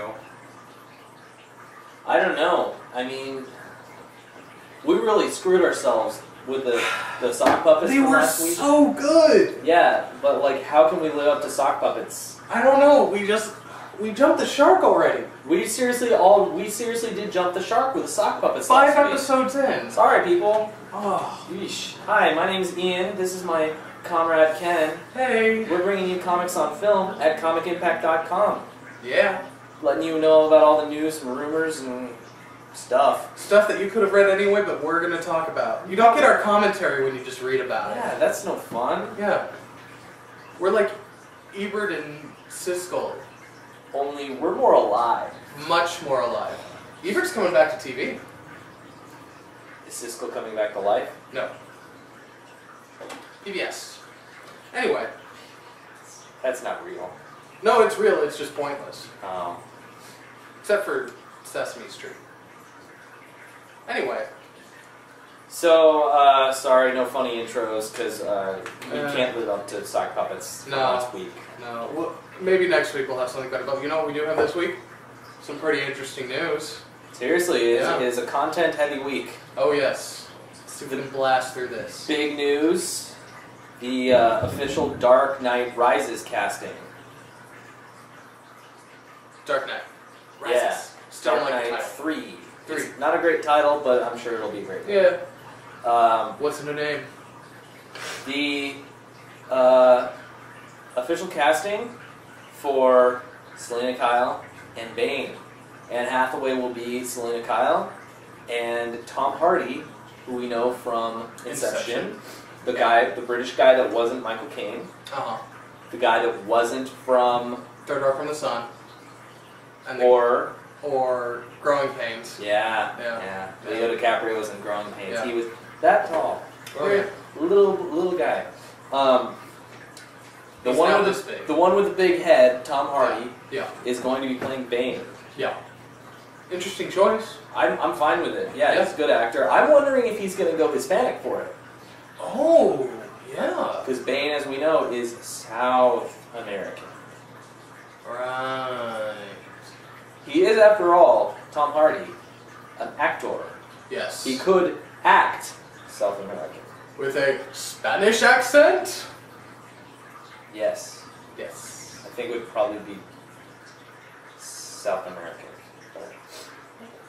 new? I don't know. I mean, we really screwed ourselves with the sock puppets They from were last week. so good! Yeah, but like, how can we live up to sock puppets? I don't know, we jumped the shark already. We seriously did jump the shark with the sock puppets. 5 last week. episodes in. Sorry, people. Oh. Yeesh. Hi, my name's Ian. This is my comrade Ken. Hey. We're bringing you comics on film at comicimpact.com. Yeah. Letting you know about all the news and rumors and stuff. Stuff that you could have read anyway, but we're going to talk about. You don't get our commentary when you just read about it. Yeah, that's no fun. Yeah. We're like Ebert and Siskel. Only we're more alive. Much more alive. Ebert's coming back to TV. Is Siskel coming back to life? No. PBS. Anyway. That's not real. No, it's real, it's just pointless. Oh. Except for Sesame Street. Anyway. So, sorry, no funny intros, because we can't live up to sock puppets from last week. No. Well, maybe next week we'll have something better. But you know what we do have this week? Some pretty interesting news. Seriously, it is a content-heavy week. Oh, yes. Let's see if we can blast through this. Big news. The official Dark Knight Rises casting. Dark Knight Rises. Yeah. Still Dark like the Knight title. 3. 3. It's not a great title, but I'm sure it'll be great. Yeah. Um, What's the new name? The official casting for Selena Kyle and Bane. Anne Hathaway will be Selena Kyle, and Tom Hardy, who we know from Inception. The British guy that wasn't Michael Caine. The guy that wasn't from Third Rock from the Sun. And or Growing Pains. Yeah. Leo DiCaprio was in Growing Pains. Yeah. He was that tall. Oh, yeah. Little guy. The He's one now with this big. the one with the big head, Tom Hardy, Yeah. is going to be playing Bane. Yeah. Interesting choice. I'm fine with it. Yeah, he's a good actor. I'm wondering if he's going to go Hispanic for it. Oh, yeah. Because Bane, as we know, is South American. Right. He is, after all, Tom Hardy, an actor. Yes. He could act South American. With a Spanish accent? Yes. Yes. I think it would probably be South American.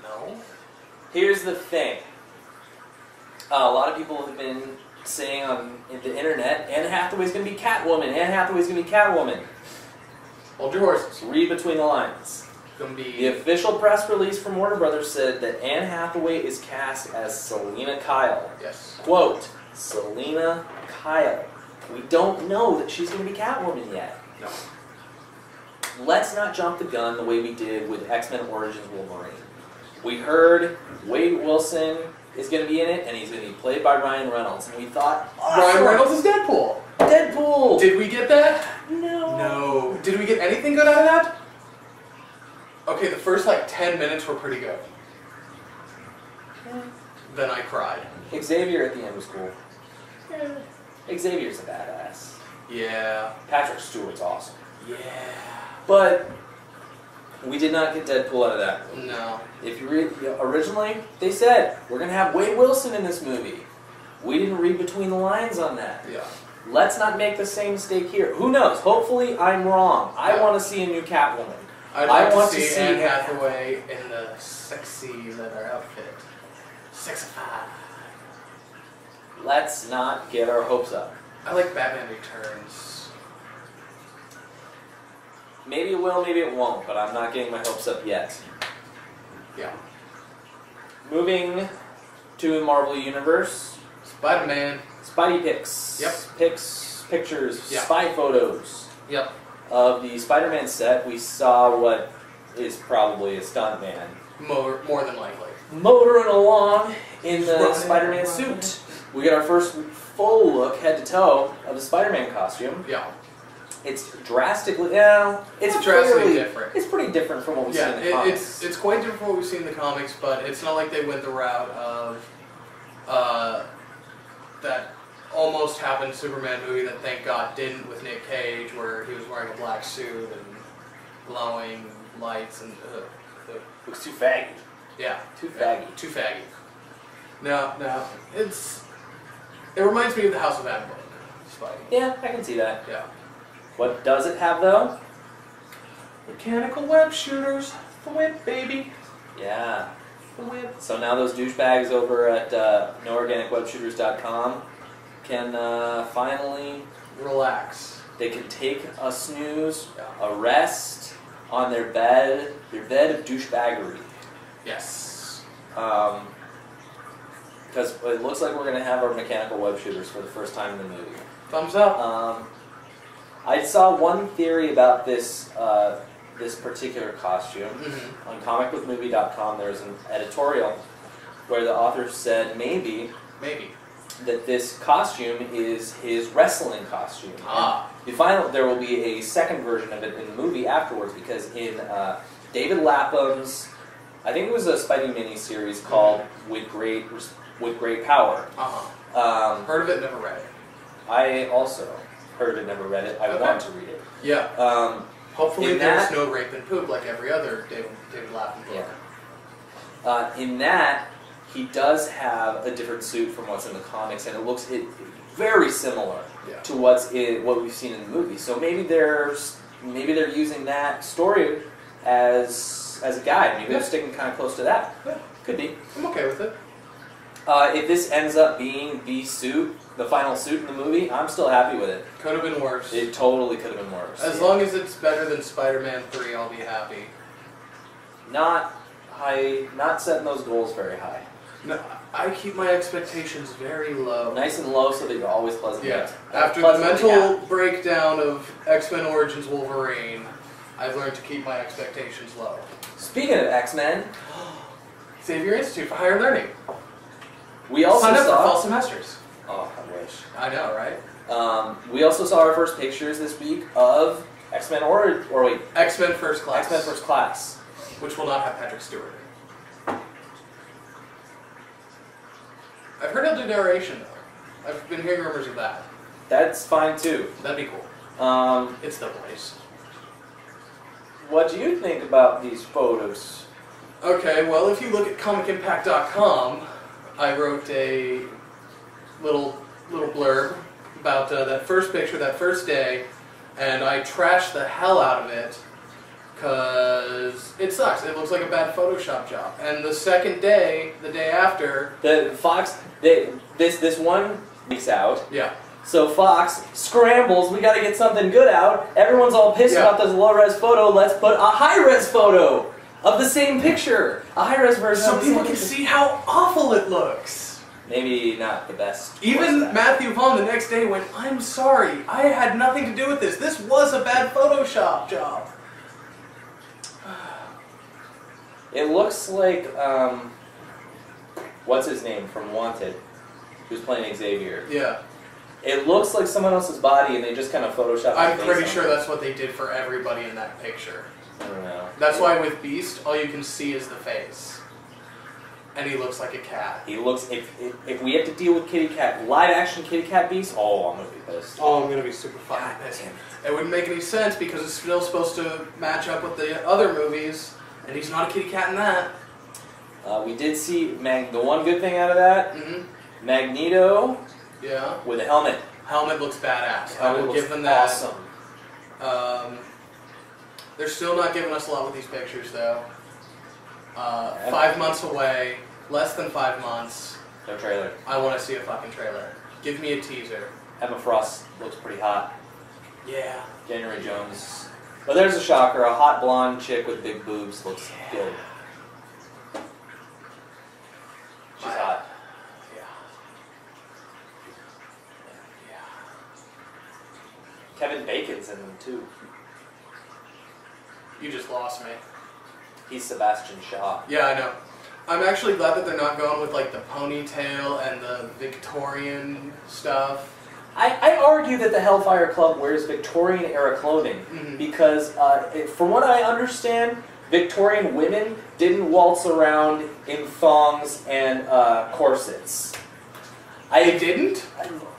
No. Here's the thing. A lot of people have been saying on the internet, Anne Hathaway's going to be Catwoman. Anne Hathaway's going to be Catwoman. Hold your horses. Read between the lines. Gonna be The official press release from Warner Brothers said that Anne Hathaway is cast as Selena Kyle. Yes. Quote, Selena Kyle. We don't know that she's going to be Catwoman yet. No. Let's not jump the gun the way we did with X-Men Origins Wolverine. We heard Wade Wilson is going to be in it, and he's going to be played by Ryan Reynolds. And we thought, Ryan Reynolds is Deadpool. Deadpool! Did we get that? No. No. Did we get anything good out of that? Okay, the first like 10 minutes were pretty good. Then I cried. Xavier at the end was cool. Xavier's a badass. Yeah. Patrick Stewart's awesome. Yeah. But we did not get Deadpool out of that movie. No. If you read, originally they said we're going to have Wade Wilson in this movie. We didn't read between the lines on that. Yeah. Let's not make the same mistake here. Who knows? Hopefully I'm wrong. I want to see a new Catwoman. I'd like want to see Anne Hathaway in the sexy leather outfit. Sexified. Let's not get our hopes up. I like Batman Returns. Maybe it will, maybe it won't, but I'm not getting my hopes up yet. Yeah. Moving to the Marvel Universe. Spider-Man. Spidey pics. Yep. Pictures. Yep. Spy photos. Yep. Of the Spider-Man set, we saw what is probably a stuntman. More than likely. Motoring along in the Running Spider-Man around. suit. We get our first full look, head to toe, of the Spider-Man costume. Yeah. It's drastically, it's drastically different. It's pretty different from what we've seen in the comics. It's quite different from what we've seen in the comics, but it's not like they went the route of that almost happened Superman movie that thank God didn't with Nick Cage, where he was wearing a black suit and glowing lights and Looks too faggy. yeah, Too faggy. too faggy. No, it reminds me of the House of M book. Spidey. Yeah, I can see that. Yeah. What does it have though? Mechanical web shooters, the whip, baby. Yeah. The whip. So now those douchebags over at noorganicwebshooters.com can finally, Relax. they can take a snooze, Yeah. a rest on their bed of douchebaggery. Yes. Because it looks like we're going to have our mechanical web shooters for the first time in the movie. Thumbs up. I saw one theory about this this particular costume. Mm-hmm. On comicbookmovie.com there's an editorial where the author said maybe that this costume is his wrestling costume. Ah. You find out there will be a second version of it in the movie afterwards because in David Lapham's, I think it was a Spidey mini-series called With Great Power. Uh-huh. Heard of it, never read it. I also heard it, never read it. I want to read it. Yeah. Hopefully in there's that- no rape and poop like every other David Lapham book. Yeah. In that, he does have a different suit from what's in the comics, and it looks very similar to what we've seen in the movie. So maybe they're using that story as a guide. Maybe they're sticking kind of close to that. Yeah. Could be. I'm okay with it. If this ends up being the suit, the final suit in the movie, I'm still happy with it. Could have been worse. It totally could have been worse. As long as it's better than Spider-Man 3, I'll be happy. Not setting those goals very high. No, I keep my expectations very low. Nice and low so that you're always pleasant. Yeah. After the mental breakdown of X-Men Origins Wolverine, I've learned to keep my expectations low. Speaking of X-Men, Xavier Institute for Higher Learning. we also Sign up for saw... fall semesters. Oh, I wish. I know, right? We also saw our first pictures this week of X-Men X-Men First Class. X-Men First Class. Which will not have Patrick Stewart in. I've heard he'll do narration, though. I've been hearing rumors of that. That's fine, too. That'd be cool. It's the voice. What do you think about these photos? Okay, well, if you look at comicimpact.com, I wrote a little blurb about that first picture, that first day, and I trashed the hell out of it because it sucks. It looks like a bad Photoshop job. And the second day, the day after, The Fox, this one leaks out. yeah, So Fox scrambles, we gotta get something good out. Everyone's all pissed about this low-res photo, let's put a high-res photo of the same picture. A high-res version so of the people same can picture. see how awful it looks. Maybe not the best. Even Matthew Vaughn the next day went, I'm sorry, I had nothing to do with this. This was a bad Photoshop job. It looks like, what's his name from Wanted, who's playing Xavier. Yeah. It looks like someone else's body and they just kind of photoshopped I'm his face pretty on sure it. that's what they did for everybody in that picture. I don't know. That's why with Beast, all you can see is the face. And he looks like a cat. He looks, if we have to deal with live action kitty cat Beast, oh, I'm going to be pissed. Oh, I'm going to be super fucking pissed. It wouldn't make any sense because it's still supposed to match up with the other movies, and he's not a kitty cat in that. We did see, the one good thing out of that, Magneto Yeah. with a helmet. Helmet looks badass. I Helmet will looks give them that. awesome. They're still not giving us a lot with these pictures, though. 5 months away, less than 5 months. No trailer. I want to see a fucking trailer. Give me a teaser. Emma Frost looks pretty hot. Yeah. January Jones. But there's a shocker, a hot blonde chick with big boobs looks good. She's hot. Yeah. Yeah. Kevin Bacon's in them too. You just lost me. He's Sebastian Shaw. Yeah, I know. I'm actually glad that they're not going with like the ponytail and the Victorian stuff. I argue that the Hellfire Club wears Victorian era clothing because, from what I understand, Victorian women didn't waltz around in thongs and corsets. They didn't?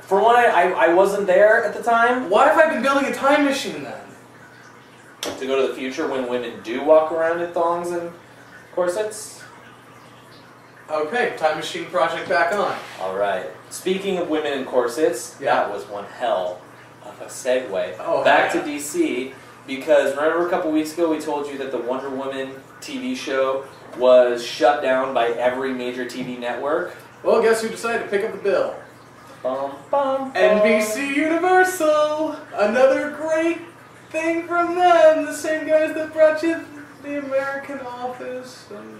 For one, I wasn't there at the time. Why have I been building a time machine then? To to go to the future when women do walk around in thongs and corsets? Okay, time machine project back on. All right. Speaking of women in corsets, that was one hell of a segue. Back to DC, because remember a couple weeks ago we told you that the Wonder Woman TV show was shut down by every major TV network? Well, guess who decided to pick up the bill? Bum, bum, bum. NBC Universal! Another great thing from them! The same guys that brought you The American Office and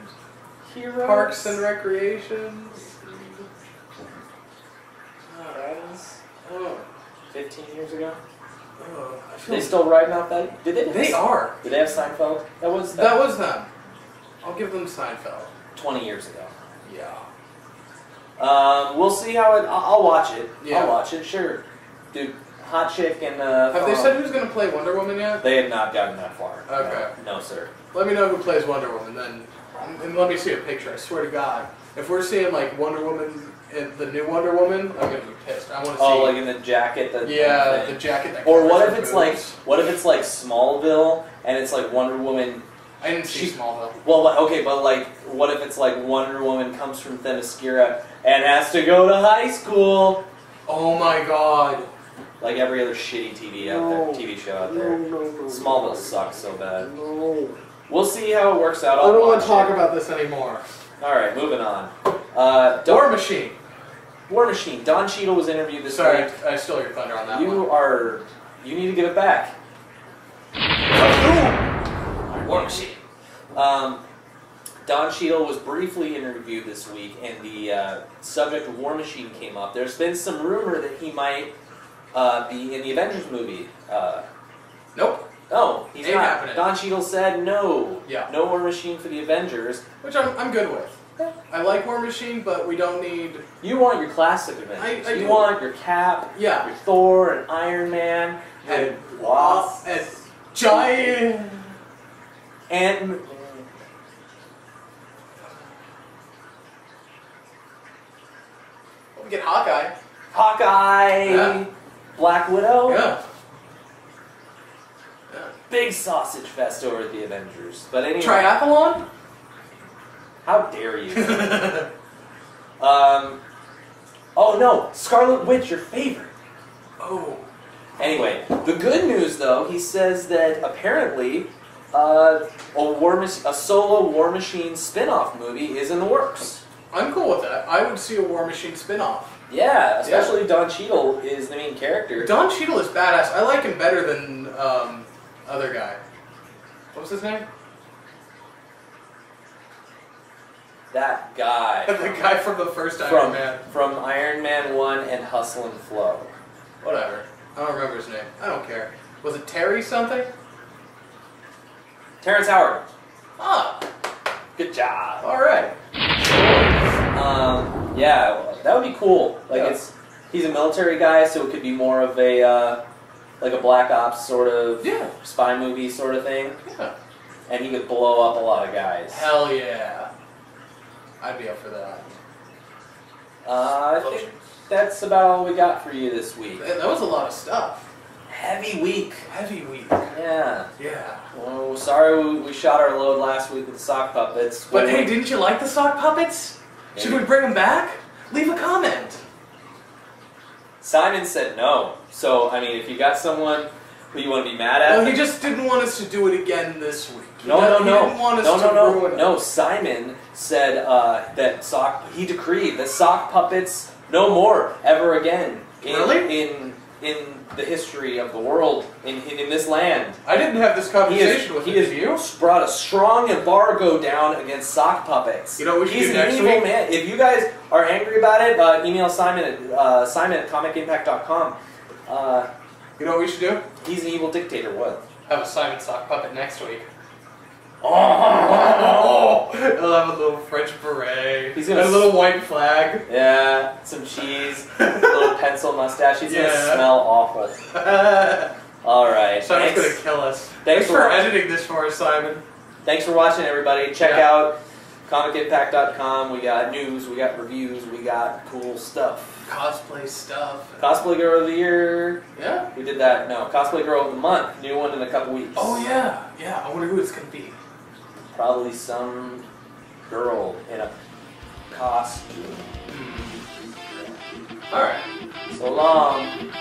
Heroes. Parks and Recreations. Oh, 15 years ago? I They still writing out that? Did they? They are. Did they have Seinfeld? That was them. I'll give them Seinfeld. 20 years ago. Yeah. We'll see how it. I'll watch it. Yeah. I'll watch it. Sure. Dude, hot chick and. Have they said who's going to play Wonder Woman yet? They have not gotten that far. Okay. No, sir. Let me know who plays Wonder Woman then, and let me see a picture. I swear to God, if we're seeing like Wonder Woman, the new Wonder Woman, I'm gonna be pissed. I want to see. Oh, like in the jacket. The jacket. That or what covers if her it's boobs. what if it's like Smallville and it's like Wonder Woman. I didn't see Smallville. Well, okay, but like, what if it's like Wonder Woman comes from Themyscira and has to go to high school? Oh my God! Like every other shitty TV show out there. Smallville sucks so bad. We'll see how it works out. I don't want to talk about this anymore. All right, moving on. War Machine. War Machine. Don Cheadle was interviewed this Sorry, week. I stole your thunder on that one. You need to give it back. War Machine. Don Cheadle was briefly interviewed this week, and the subject of War Machine came up. There's been some rumor that he might be in the Avengers movie. Nope. No, he's Ain't not. happening. Don Cheadle said no. Yeah. No War Machine for the Avengers. Which I'm good with. I like War Machine, but we don't need... You want your classic Avengers. I you do. want your Cap, Yeah. your Thor, and Iron Man, And Wasp, and Giant... and... We get Hawkeye. Hawkeye, Yeah. Black Widow. Yeah. Big sausage fest over at the Avengers. But anyway, Triathlon? how dare you? Oh no, Scarlet Witch, your favorite. Oh. Anyway, the good news though, he says that apparently a solo War Machine spin-off movie is in the works. I'm cool with that. I would see a War Machine spin-off. Yeah, especially Don Cheadle is the main character. Don Cheadle is badass. I like him better than other guy. What was his name? That guy. The guy from the first Iron Man. From Iron Man 1 and Hustle and Flow. Whatever. I don't remember his name. I don't care. Was it Terry something? Terrence Howard. Ah. Good job. Alright. Yeah, that would be cool. Like Yeah. he's a military guy, so it could be more of a like a Black Ops sort of spy movie sort of thing. Yeah. And he could blow up a lot of guys. Hell yeah. I'd be up for that. I think that's about all we got for you this week. That was a lot of stuff. Heavy week. Heavy week. Yeah. Yeah. Well, sorry we shot our load last week with the sock puppets. But hey, didn't you like the sock puppets? Maybe. Should we bring them back? Leave a comment. Simon said no. So, I mean, if you got someone who you want to be mad at... Well, he just didn't want us to do it again this week. He No. didn't want us to ruin it. No, Simon said that he decreed that sock puppets no more ever again in the history of the world in this land. I didn't have this conversation with him. Did you? Brought a strong embargo down against sock puppets. You know what we should He's do an next evil week? man. If you guys are angry about it, email Simon at simon@comicimpact.com. You know what we should do? He's an evil dictator. What? Have a Simon sock puppet next week. Oh! He'll have a little French beret. He's gonna and a little white flag. Yeah, some cheese, a little pencil mustache. He's gonna smell awful. All right. Simon's gonna kill us. Thanks for editing this for us, Simon. Thanks for watching, everybody. Check out comicimpact.com. We got news, we got reviews, we got cool stuff. Cosplay stuff. Cosplay Girl of the Year. Yeah. We We did that. No, Cosplay Girl of the Month. New one in a couple weeks. Oh yeah, yeah. I wonder who it's gonna be. Probably some girl in a costume. All right. So long.